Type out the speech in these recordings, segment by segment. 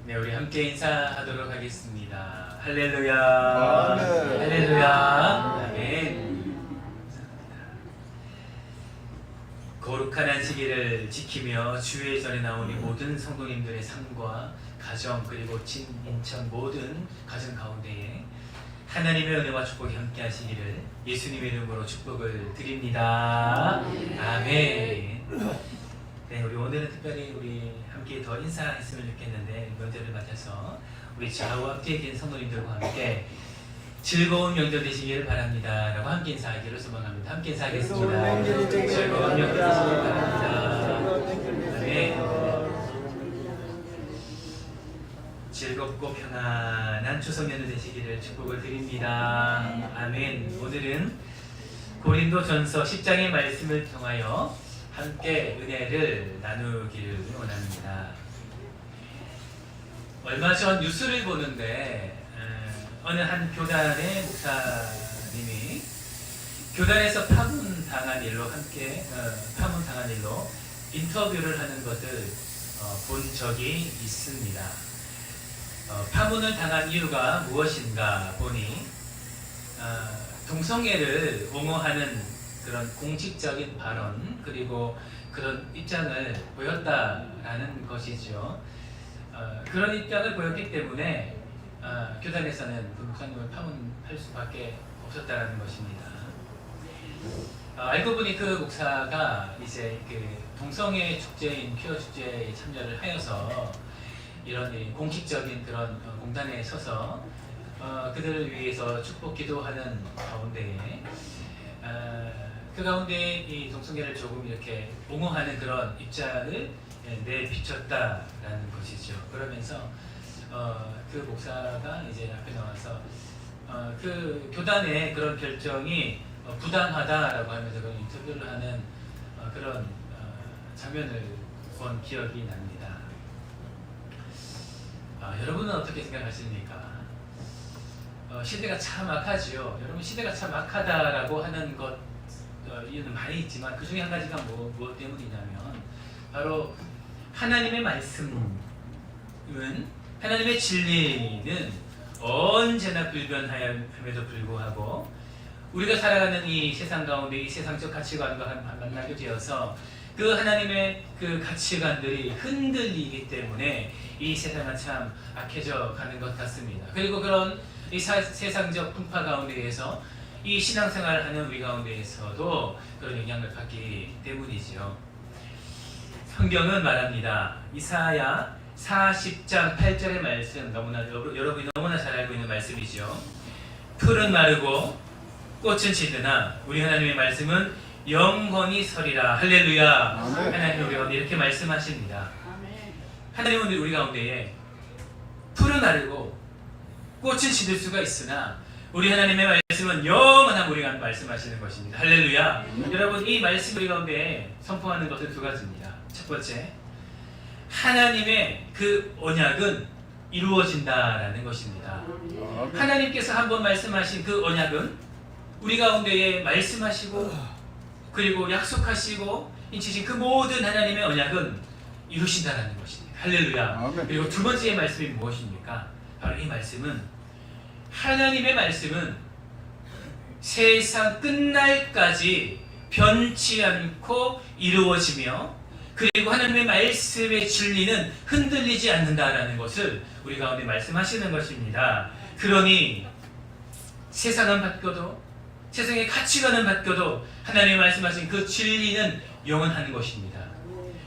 네, 우리 함께 인사하도록 하겠습니다. 할렐루야. 아멘. 할렐루야. 아멘. 거룩한 안식일을 지키며 주의 전에 나오니 모든 성도님들의 삶과 가정 그리고 친인척 모든 가정 가운데에 하나님의 은혜와 축복이 함께 하시기를 예수님의 이름으로 축복을 드립니다. 아멘. 네, 우리 오늘은 특별히 우리 함께 더 인사했으면 좋겠는데 명절을 맞아서 우리 저와 함께 계신 성도님들과 함께 즐거운 명절 되시기를 바랍니다 라고 함께 인사하기를 소망합니다. 함께 인사하겠습니다. 즐거운 명절 되시기를 바랍니다. 네. 즐겁고 편안한 추석 연휴 되시기를 축복을 드립니다. 아멘. 오늘은 고린도전서 10장의 말씀을 통하여 함께 은혜를 나누기를 원합니다. 얼마 전 뉴스를 보는데 어느 한 교단의 목사님이 교단에서 파문당한 일로 함께 파문당한 일로 인터뷰를 하는 것을 본 적이 있습니다. 파문을 당한 이유가 무엇인가 보니 동성애를 옹호하는 그런 공식적인 발언 그리고 그런 입장을 보였다라는 것이죠. 그런 입장을 보였기 때문에 교단에서는 그 목사님을 파문할 수밖에 없었다라는 것입니다. 알고 보니 그 목사가 이제 그 동성애 축제인 퀴어 축제에 참여를 하여서 이런 공식적인 그런 공단에 서서 그들을 위해서 축복 기도하는 가운데에 그 가운데 이 동성애를 조금 이렇게 옹호하는 그런 입장을 내비쳤다라는 것이죠. 그러면서 그 목사가 이제 앞에 나와서 그 교단의 그런 결정이 부당하다라고 하면서 그런 인터뷰를 하는 그런 장면을 본 기억이 납니다. 여러분은 어떻게 생각하십니까? 시대가 참 악하지요. 여러분 시대가 참 악하다라고 하는 것 이유는 많이 있지만 그 중에 한 가지가 무엇 때문이냐면 바로 하나님의 말씀은 하나님의 진리는 언제나 불변함에도 불구하고 우리가 살아가는 이 세상 가운데 이 세상적 가치관과 만나게 되어서 그 하나님의 그 가치관들이 흔들리기 때문에 이 세상은 참 악해져 가는 것 같습니다. 그리고 그런 이 세상적 풍파 가운데에서 이 신앙생활을 하는 우리 가운데에서도 그런 영향을 받기 때문이죠. 성경은 말합니다. 이사야 40장 8절의 말씀 여러분이 너무나 잘 알고 있는 말씀이죠. 풀은 마르고 꽃은 지드나 우리 하나님의 말씀은 영원히 서리라. 할렐루야. 아멘. 하나님은 우리 가운데 이렇게 말씀하십니다. 하나님은 우리 가운데에 풀은 마르고 꽃은 지들 수가 있으나 우리 하나님의 말씀은 영원한 우리가 말씀하시는 것입니다. 할렐루야. 여러분 이 말씀 우리 가운데 선포하는 것은 두 가지입니다. 첫 번째, 하나님의 그 언약은 이루어진다라는 것입니다. 하나님께서 한번 말씀하신 그 언약은 우리 가운데에 말씀하시고 그리고 약속하시고 인치신 그 모든 하나님의 언약은 이루신다라는 것입니다. 할렐루야. 아멘. 그리고 두 번째의 말씀이 무엇입니까? 바로 이 말씀은 하나님의 말씀은 세상 끝날까지 변치 않고 이루어지며 그리고 하나님의 말씀의 진리는 흔들리지 않는다라는 것을 우리 가운데 말씀하시는 것입니다. 그러니 세상은 바뀌어도 세상의 가치관은 바뀌어도 하나님의 말씀하신 그 진리는 영원한 것입니다.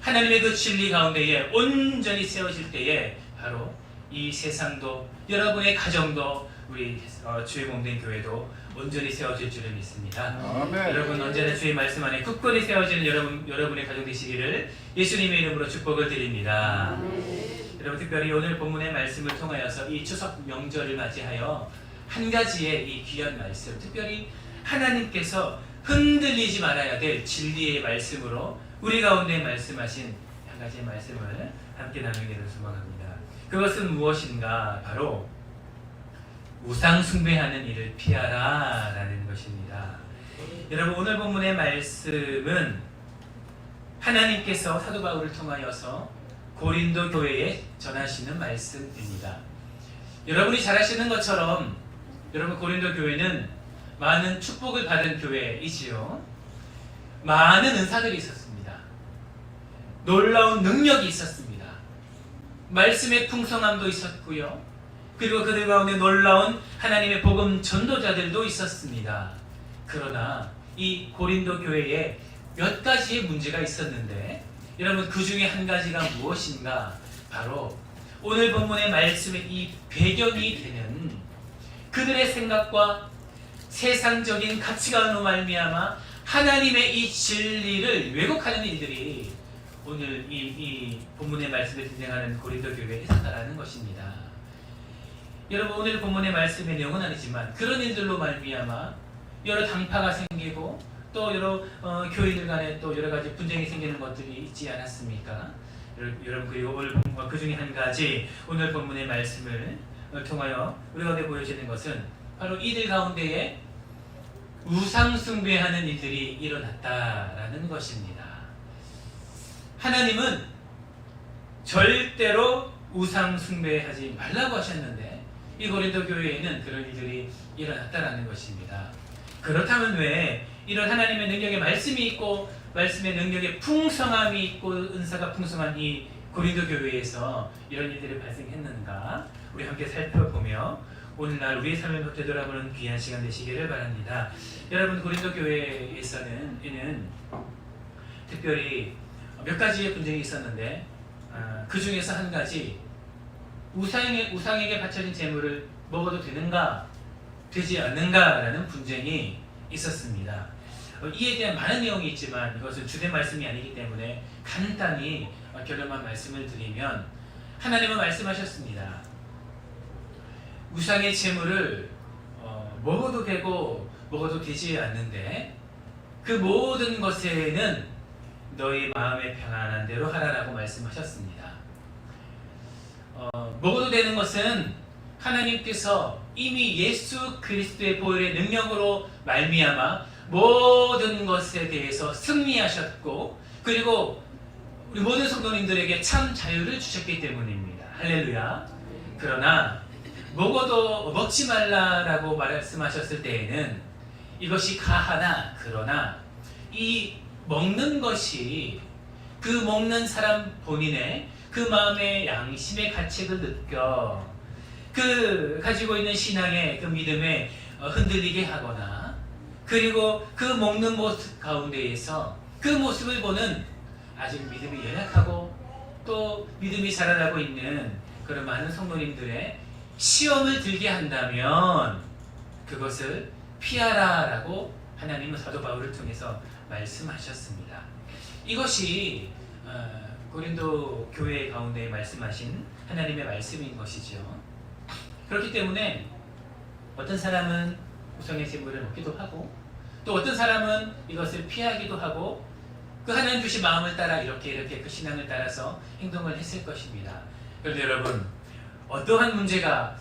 하나님의 그 진리 가운데에 온전히 세워질 때에 바로 이 세상도 여러분의 가정도 우리 주의 몸된 교회도 온전히 세워질 줄을 믿습니다. 아멘. 여러분 언제나 주의 말씀 안에 굳건히 세워지는 여러분의 가정 되시기를 예수님의 이름으로 축복을 드립니다. 여러분 특별히 오늘 본문의 말씀을 통하여서 이 추석 명절을 맞이하여 한 가지의 이 귀한 말씀, 특별히 하나님께서 흔들리지 말아야 될 진리의 말씀으로 우리 가운데 말씀하신 한 가지의 말씀을 함께 나누기를 소망합니다. 그것은 무엇인가? 바로 우상 숭배하는 일을 피하라 라는 것입니다. 여러분 오늘 본문의 말씀은 하나님께서 사도 바울을 통하여서 고린도 교회에 전하시는 말씀입니다. 여러분이 잘 아시는 것처럼 여러분 고린도 교회는 많은 축복을 받은 교회이지요. 많은 은사들이 있었습니다. 놀라운 능력이 있었습니다. 말씀의 풍성함도 있었고요. 그리고 그들 가운데 놀라운 하나님의 복음 전도자들도 있었습니다. 그러나 이 고린도 교회에 몇 가지의 문제가 있었는데 여러분 그 중에 한 가지가 무엇인가? 바로 오늘 본문의 말씀의 이 배경이 되는 그들의 생각과 세상적인 가치관으로 말미암아 하나님의 이 진리를 왜곡하는 일들이 오늘 이 본문의 말씀에 등장하는 고린도 교회에 있었다라는 것입니다. 여러분 오늘 본문의 말씀의 내용은 아니지만 그런 일들로 말미암아 여러 당파가 생기고 또 여러 교인들 간에 또 여러 가지 분쟁이 생기는 것들이 있지 않았습니까? 여러분 그리고 오늘 그 중에 한 가지 오늘 본문의 말씀을 통하여 우리 가운데 보여지는 것은 바로 이들 가운데에 우상 숭배하는 일들이 일어났다라는 것입니다. 하나님은 절대로 우상 숭배하지 말라고 하셨는데 이 고린도 교회에는 그런 일들이 일어났다라는 것입니다. 그렇다면 왜 이런 하나님의 능력의 말씀이 있고 말씀의 능력의 풍성함이 있고 은사가 풍성한 이 고린도 교회에서 이런 일들이 발생했는가? 우리 함께 살펴보며 오늘날 우리의 삶을 되돌아보는 귀한 시간 되시기를 바랍니다. 여러분 고린도 교회에서는 특별히 몇 가지의 분쟁이 있었는데 그 중에서 한 가지 우상에게 바쳐진 제물을 먹어도 되는가 되지 않는가라는 분쟁이 있었습니다. 이에 대한 많은 내용이 있지만 이것은 주된 말씀이 아니기 때문에 간단히 결론만 말씀을 드리면 하나님은 말씀하셨습니다. 우상의 제물을 먹어도 되고 먹어도 되지 않는데 그 모든 것에는 너희 마음의 평안한 대로 하라라고 말씀하셨습니다. 먹어도 되는 것은 하나님께서 이미 예수 그리스도의 보혈의 능력으로 말미암아 모든 것에 대해서 승리하셨고 그리고 우리 모든 성도님들에게 참 자유를 주셨기 때문입니다. 할렐루야. 그러나 먹어도 먹지 말라라고 말씀하셨을 때에는 이것이 가하나 그러나 이 먹는 것이 그 먹는 사람 본인의 그 마음의 양심의 가책을 느껴 그 가지고 있는 신앙의 그 믿음에 흔들리게 하거나 그리고 그 먹는 모습 가운데에서 그 모습을 보는 아직 믿음이 연약하고 또 믿음이 자라나고 있는 그런 많은 성도님들의 시험을 들게 한다면 그것을 피하라라고 하나님은 사도 바울을 통해서 말씀하셨습니다. 이것이 고린도 교회 가운데 말씀하신 하나님의 말씀인 것이죠. 그렇기 때문에 어떤 사람은 우상의 제물을 먹기도 하고 또 어떤 사람은 이것을 피하기도 하고 그 하나님 주신 마음을 따라 이렇게 그 신앙을 따라서 행동을 했을 것입니다. 그런데 여러분 어떠한 문제가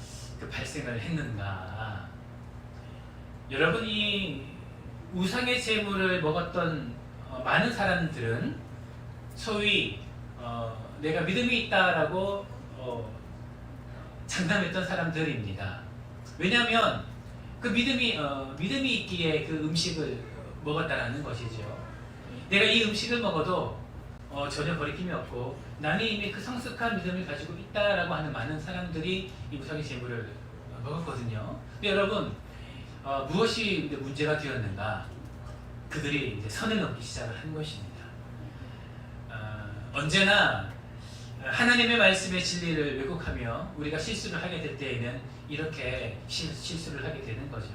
발생을 했는가? 여러분이 우상의 제물을 먹었던 많은 사람들은 소위 내가 믿음이 있다라고 장담했던 사람들입니다. 왜냐하면 그 믿음이 있기에 그 음식을 먹었다라는 것이죠. 내가 이 음식을 먹어도 전혀 거리낌이 없고 나는 이미 그 성숙한 믿음을 가지고 있다라고 하는 많은 사람들이 이 우상의 제물을 먹었거든요. 근데 여러분 무엇이 문제가 되었는가? 그들이 이제 선을 넘기 시작을 한 것입니다. 언제나 하나님의 말씀의 진리를 왜곡하며 우리가 실수를 하게 될 때에는 이렇게 실수를 하게 되는 거죠.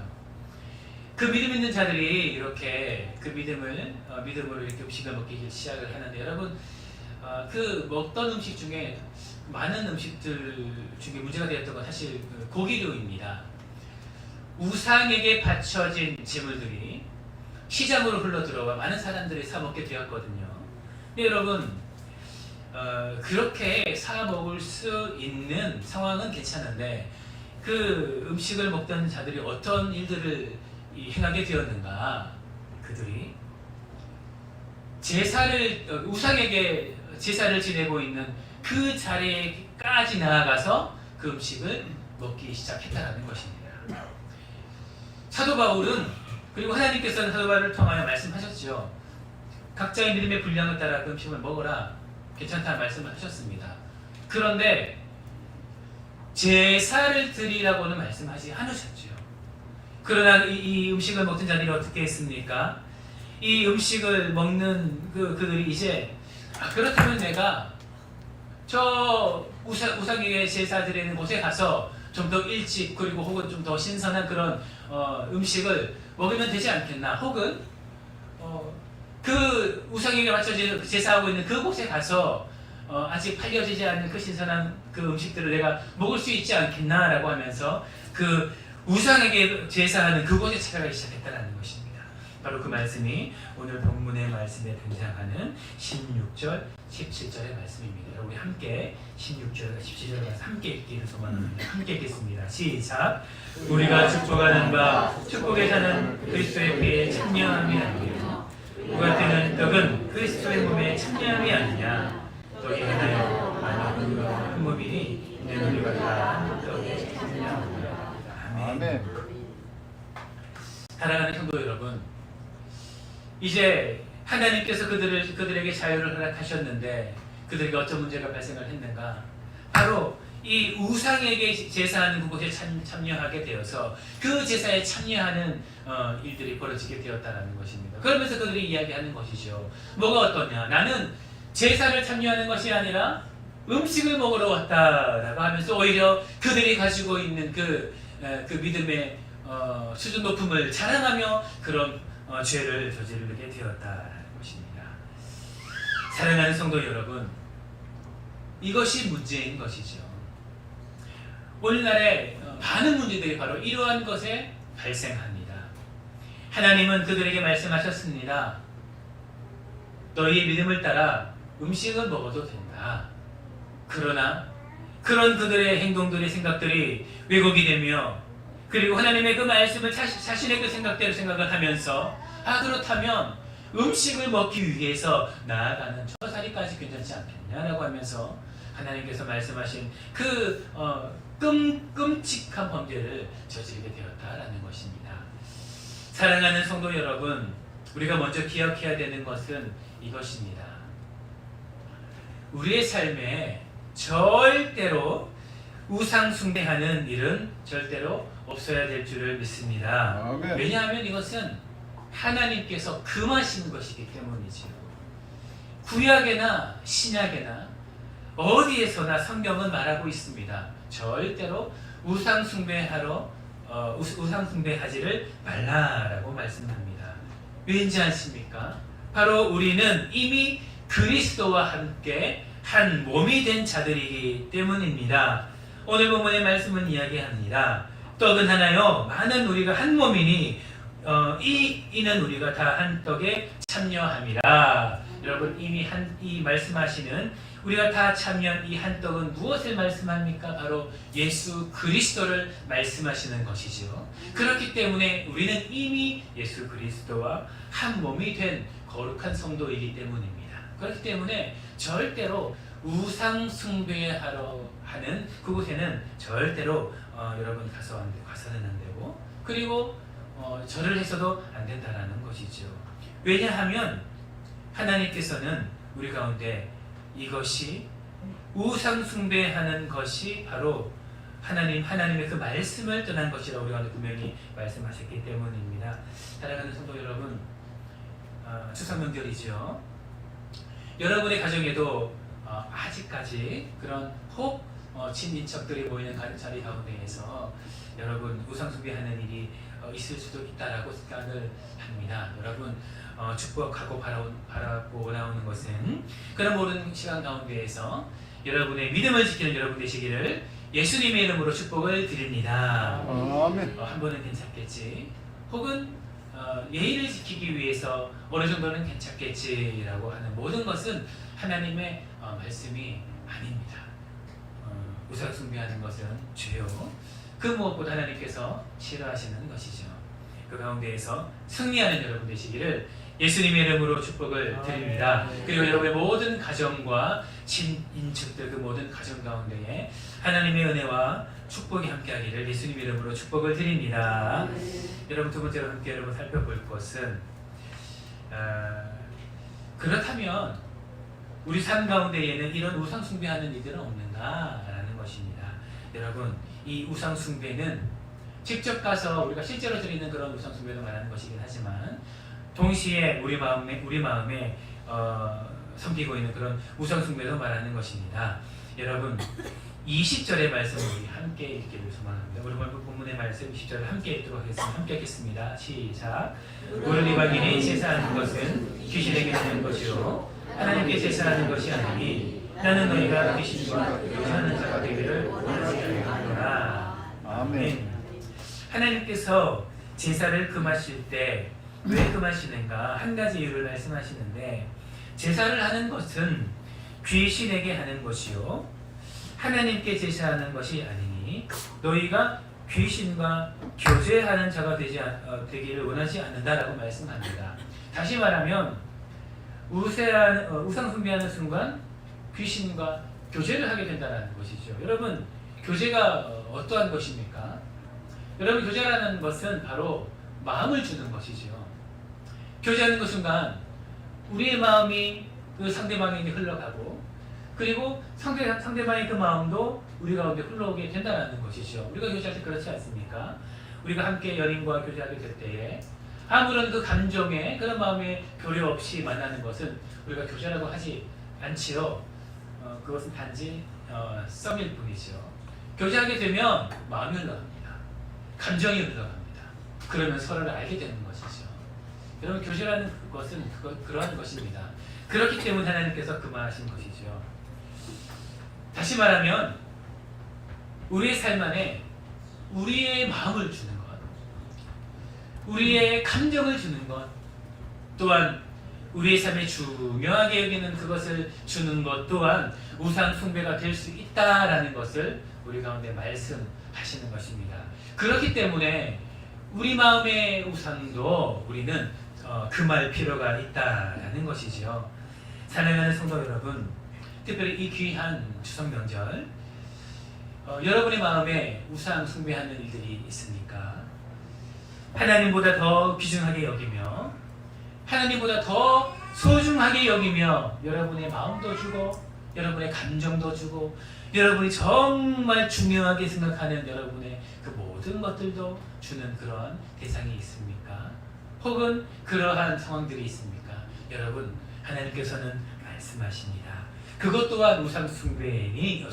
그 믿음 있는 자들이 이렇게 그 믿음으로 이렇게 음식을 먹기 시작을 하는데 여러분 그 먹던 음식 중에 많은 음식들 중에 문제가 되었던 건 사실 고기류입니다. 우상에게 바쳐진 제물들이 시장으로 흘러들어와 많은 사람들이 사 먹게 되었거든요. 근데 여러분 그렇게 사 먹을 수 있는 상황은 괜찮은데 그 음식을 먹던 자들이 어떤 일들을 행하게 되었는가? 그들이 우상에게 제사를 지내고 있는 그 자리에까지 나아가서 그 음식을 먹기 시작했다는 것입니다. 사도 바울은, 그리고 하나님께서는 사도 바울을 통하여 말씀하셨죠. 각자의 믿음의 분량을 따라 그 음식을 먹어라, 괜찮다는 말씀을 하셨습니다. 그런데 제사를 드리라고는 말씀하지 않으셨죠. 그러나 이 음식을 먹던 자들이 어떻게 했습니까? 이 음식을 먹는 그들이 이제 그렇다면 내가 저 우상에게 제사 드리는 곳에 가서 좀 더 일찍, 그리고 혹은 좀 더 신선한 그런 음식을 먹으면 되지 않겠나? 혹은 그 우상에게 맞춰진 제사하고 있는 그곳에 가서 아직 팔려지지 않은 그 신선한 그 음식들을 내가 먹을 수 있지 않겠나라고 하면서 그 우상에게 제사하는 그곳에 찾아가기 시작했다는 것입니다. 바로 그 말씀이 오늘 본문의 말씀에 등장하는 16절, 17절의 말씀입니다. 우리 함께 16절과 17절의 말씀 함께 읽기를 소망합니다. 함께 읽겠습니다. 시작. 우리가 축복하는 바 축복에 사는 그리스도의 피에 참여함이 아니며 우가 뜨는 떡은 그리스도의 몸에 참여함이 아니냐. 떡이 하나요 많은 우리가 한 몸이니 내 우리가 다 떡에 참여하노라. 아멘. 사랑하는 성도 여러분, 이제 하나님께서 그들에게 자유를 허락하셨는데 그들에게 어떤 문제가 발생을 했는가? 바로 이 우상에게 제사하는 그곳에 참여하게 되어서 그 제사에 참여하는 일들이 벌어지게 되었다는 것입니다. 그러면서 그들이 이야기하는 것이죠. 뭐가 어떠냐? 나는 제사를 참여하는 것이 아니라 음식을 먹으러 왔다라고 하면서 오히려 그들이 가지고 있는 그 믿음의 수준 높음을 자랑하며 그런 죄를 저지르게 되었다는 것입니다. 사랑하는 성도 여러분, 이것이 문제인 것이죠. 오늘날의 많은 문제들이 바로 이러한 것에 발생합니다. 하나님은 그들에게 말씀하셨습니다. 너희의 믿음을 따라 음식을 먹어도 된다. 그러나 그런 그들의 행동들의 생각들이 왜곡이 되며, 그리고 하나님의 그 말씀을 자신의 그 생각대로 생각을 하면서 그렇다면 음식을 먹기 위해서 나아가는 저 자리까지 괜찮지 않겠냐라고 하면서 하나님께서 말씀하신 그 끔찍한 범죄를 저지르게 되었다라는 것입니다. 사랑하는 성도 여러분, 우리가 먼저 기억해야 되는 것은 이것입니다. 우리의 삶에 절대로 우상 숭배하는 일은 절대로 없어야 될 줄을 믿습니다. 아멘. 왜냐하면 이것은 하나님께서 금하시는 것이기 때문이지요. 구약에나 신약에나 어디에서나 성경은 말하고 있습니다. 절대로 우상 숭배하지를 말라라고 말씀합니다. 왠지 아십니까? 바로 우리는 이미 그리스도와 함께 한 몸이 된 자들이기 때문입니다. 오늘 본문의 말씀은 이야기합니다. 떡은 하나요 많은 우리가 한 몸이니 이는 우리가 다 한 떡에 참여함이라. 여러분, 이미 이 말씀하시는 우리가 다 참여한 이 한 떡은 무엇을 말씀합니까? 바로 예수 그리스도를 말씀하시는 것이죠. 그렇기 때문에 우리는 이미 예수 그리스도와 한 몸이 된 거룩한 성도이기 때문입니다. 그렇기 때문에 절대로 우상 숭배하러 하는 그곳에는 절대로 여러분 가서는 안 되고, 그리고 절을 해서도 안 된다라는 것이죠. 왜냐하면 하나님께서는 우리 가운데 이것이 우상 숭배하는 것이 바로 하나님의 그 말씀을 떠난 것이라고 우리가 분명히 말씀하셨기 때문입니다. 사랑하는 성도 여러분, 추석 명절이죠. 여러분의 가정에도 아직까지 그런 친인척들이 모이는 자리 가운데에서 여러분 우상 숭배하는 일이 있을 수도 있다라고 생각을 합니다. 여러분, 축복하고 바라고 나오는 것은 그런 모든 시간 가운데에서 여러분의 믿음을 지키는 여러분 되시기를 예수님의 이름으로 축복을 드립니다. 아멘. 한 번은 괜찮겠지, 혹은 예의를 지키기 위해서 어느 정도는 괜찮겠지라고 하는 모든 것은 하나님의 말씀이 아닙니다. 우상 숭배하는 것은 죄요. 그 무엇보다 하나님께서 싫어하시는 것이죠. 그 가운데에서 승리하는 여러분 되시기를 예수님의 이름으로 축복을 드립니다. 그리고 여러분의 모든 가정과 친인척들 그 모든 가정 가운데에 하나님의 은혜와 축복이 함께하기를 예수님의 이름으로 축복을 드립니다. 여러분 두 번째로 함께 여러분 살펴볼 것은 그렇다면 우리 삶 가운데에는 이런 우상 숭배하는 이들은 없는가라는 것입니다. 여러분 이 우상 숭배는 직접 가서 우리가 실제로 드리는 그런 우상 숭배도 말하는 것이긴 하지만 동시에 우리 마음에 섬기고 있는 그런 우상 숭배도 말하는 것입니다. 여러분 20절의 말씀을 우리 함께 읽기를 소망합니다. 우리 본문의 말씀 20절을 함께 읽도록 하겠습니다. 함께 읽겠습니다. 시작. 우리 이방인이 제사하는 것은 귀신에게 하는 것이요 하나님께 제사하는 것이 아니니 나는 너희가 귀신과 교제하는 자가 되기를 원하지 않노라. 아멘. 하나님께서 제사를 금하실 때 왜 금하시는가 한 가지 이유를 말씀하시는데 제사를 하는 것은 귀신에게 하는 것이요 하나님께 제사하는 것이 아니니 너희가 귀신과 교제하는 자가 되기를 원하지 않는다라고 말씀합니다. 다시 말하면 우상 숭배하는 순간 귀신과 교제를 하게 된다는 것이죠. 여러분 교제가 어떠한 것입니까? 여러분 교제라는 것은 바로 마음을 주는 것이죠. 교제하는 그 순간 우리의 마음이 그 상대방에게 흘러가고 그리고 상대방의 그 마음도 우리 가운데 흘러오게 된다는 것이죠. 우리가 교제할 때 그렇지 않습니까? 우리가 함께 연인과 교제하게 될 때에 아무런 그 감정에 그런 마음의 교류 없이 만나는 것은 우리가 교제라고 하지 않지요. 그것은 단지 썸일 뿐이죠. 교제하게 되면 마음이 흘러갑니다. 감정이 흘러갑니다. 그러면 서로를 알게 되는 것이죠. 여러분 교제라는 것은 그러한 것입니다. 그렇기 때문에 하나님께서 금하신 것이죠. 다시 말하면 우리의 삶 안에 우리의 마음을 주는 것, 우리의 감정을 주는 것, 또한 우리의 삶에 중요하게 여기는 그것을 주는 것 또한 우상 숭배가 될 수 있다라는 것을 우리 가운데 말씀하시는 것입니다. 그렇기 때문에 우리 마음의 우상도 우리는 금할 필요가 있다라는 것이죠. 사랑하는 성도 여러분, 특별히 이 귀한 추석 명절 여러분의 마음에 우상 숭배하는 일들이 있습니까? 하나님보다 더 귀중하게 여기며 하나님보다 더 소중하게 여기며 여러분의 마음도 주고 여러분의 감정도 주고 여러분이 정말 중요하게 생각하는 여러분의 그 모든 것들도 주는 그런 대상이 있습니까? 혹은 그러한 상황들이 있습니까? 여러분 하나님께서는 말씀하십니다. 그것 또한 우상 숭배니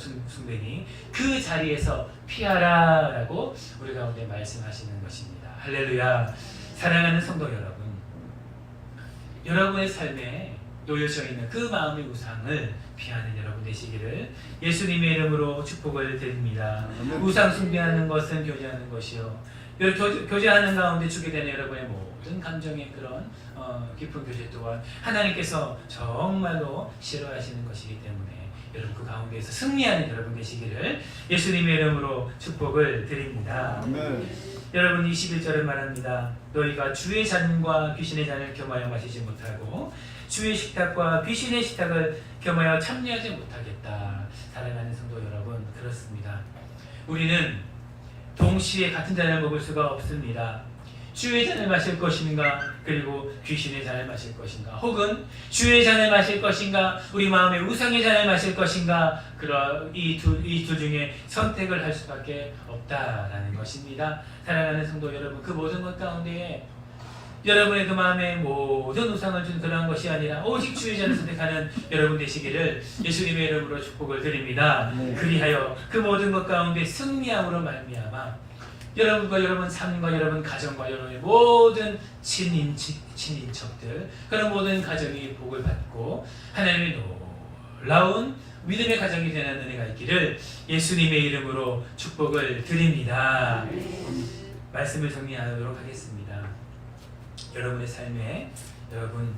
그 자리에서 피하라라고 우리 가운데 말씀하시는 것입니다. 할렐루야. 사랑하는 성도 여러분, 여러분의 삶에 놓여져 있는 그 마음의 우상을 피하는 여러분 되시기를 예수님의 이름으로 축복을 드립니다. 우상 숭배하는 것은 교제하는 것이요 교제하는 가운데 주게 되는 여러분의 모든 감정의 그런 깊은 교제 또한 하나님께서 정말로 싫어하시는 것이기 때문에 여러분 그 가운데에서 승리하는 여러분 되시기를 예수님의 이름으로 축복을 드립니다. 여러분 21절을 말합니다. 너희가 주의 잔과 귀신의 잔을 겸하여 마시지 못하고 주의 식탁과 귀신의 식탁을 겸하여 참여하지 못하겠다. 사랑하는 성도 여러분, 그렇습니다. 우리는 동시에 같은 잔을 먹을 수가 없습니다. 주의 잔을 마실 것인가 그리고 귀신의 잔을 마실 것인가 혹은 주의 잔을 마실 것인가 우리 마음의 우상의 잔을 마실 것인가 이 둘 중에 선택을 할 수밖에 없다라는 것입니다. 사랑하는 성도 여러분, 그 모든 것 가운데에 여러분의 그 마음에 모든 우상을 준 그러한 것이 아니라 오직 주의 잔을 선택하는 여러분 되시기를 예수님의 이름으로 축복을 드립니다. 그리하여 그 모든 것 가운데 승리함으로 말미암아 여러분과 여러분 삶과 여러분 가정과 여러분의 모든 친인척들 그런 모든 가정이 복을 받고 하나님의 놀라운 믿음의 가정이 되는 은혜가 있기를 예수님의 이름으로 축복을 드립니다. 말씀을 정리하도록 하겠습니다. 여러분의 삶에 여러분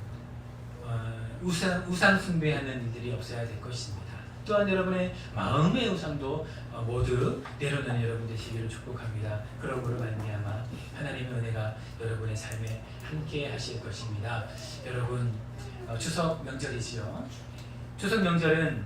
우상 숭배하는 일들이 없어야 될 것입니다. 또한 여러분의 마음의 우상도 모두 내려놓는 여러분 되시기를 축복합니다. 그러므로 말미암아 하나님의 은혜가 여러분의 삶에 함께 하실 것입니다. 여러분, 추석 명절이지요. 추석 명절은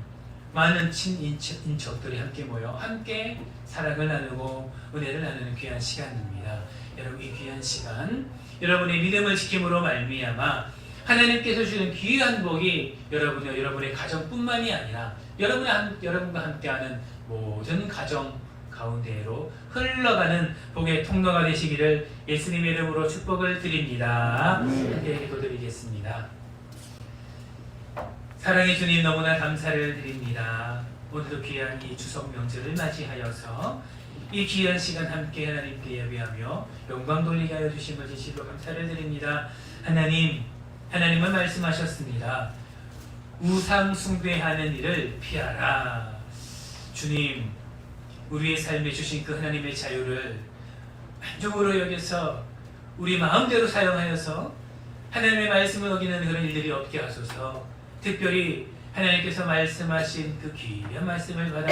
많은 친인척들이 함께 모여 함께 사랑을 나누고 은혜를 나누는 귀한 시간입니다. 여러분, 이 귀한 시간 여러분의 믿음을 지킴으로 말미암아 하나님께서 주는 귀한 복이 여러분의 가정뿐만이 아니라 여러분과 함께하는 모든 가정 가운데로 흘러가는 복의 통로가 되시기를 예수님의 이름으로 축복을 드립니다. 함께 기도드리겠습니다. 사랑의 주님, 너무나 감사를 드립니다. 오늘도 귀한 이 추석 명절을 맞이하여서 이 귀한 시간 함께 하나님께 예배하며 영광 돌리게 하여 주신 것 진심으로 감사를 드립니다. 하나님은 말씀하셨습니다. 우상 숭배하는 일을 피하라. 주님, 우리의 삶에 주신 그 하나님의 자유를 만족으로 여겨서 우리 마음대로 사용하여서 하나님의 말씀을 어기는 그런 일들이 없게 하소서. 특별히 하나님께서 말씀하신 그 귀한 말씀을 받아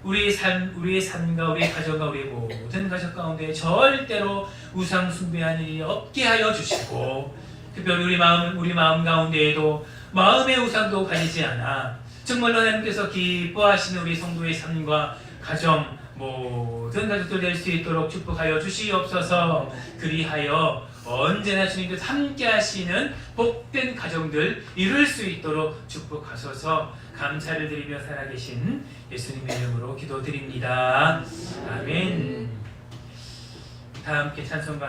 우리의 삶과 우리의 가정과 우리의 모든 가족 가운데 절대로 우상 숭배하는 일이 없게 하여 주시고, 특별히 우리 마음 가운데에도 마음의 우상도 가지지 않아 정말로 하나님께서 기뻐하시는 우리 성도의 삶과 가정 모든 가족들 될 수 있도록 축복하여 주시옵소서. 그리하여 언제나 주님께서 함께 하시는 복된 가정들 이룰 수 있도록 축복하소서. 감사를 드리며 살아계신 예수님의 이름으로 기도드립니다. 아멘. 다 함께 찬송가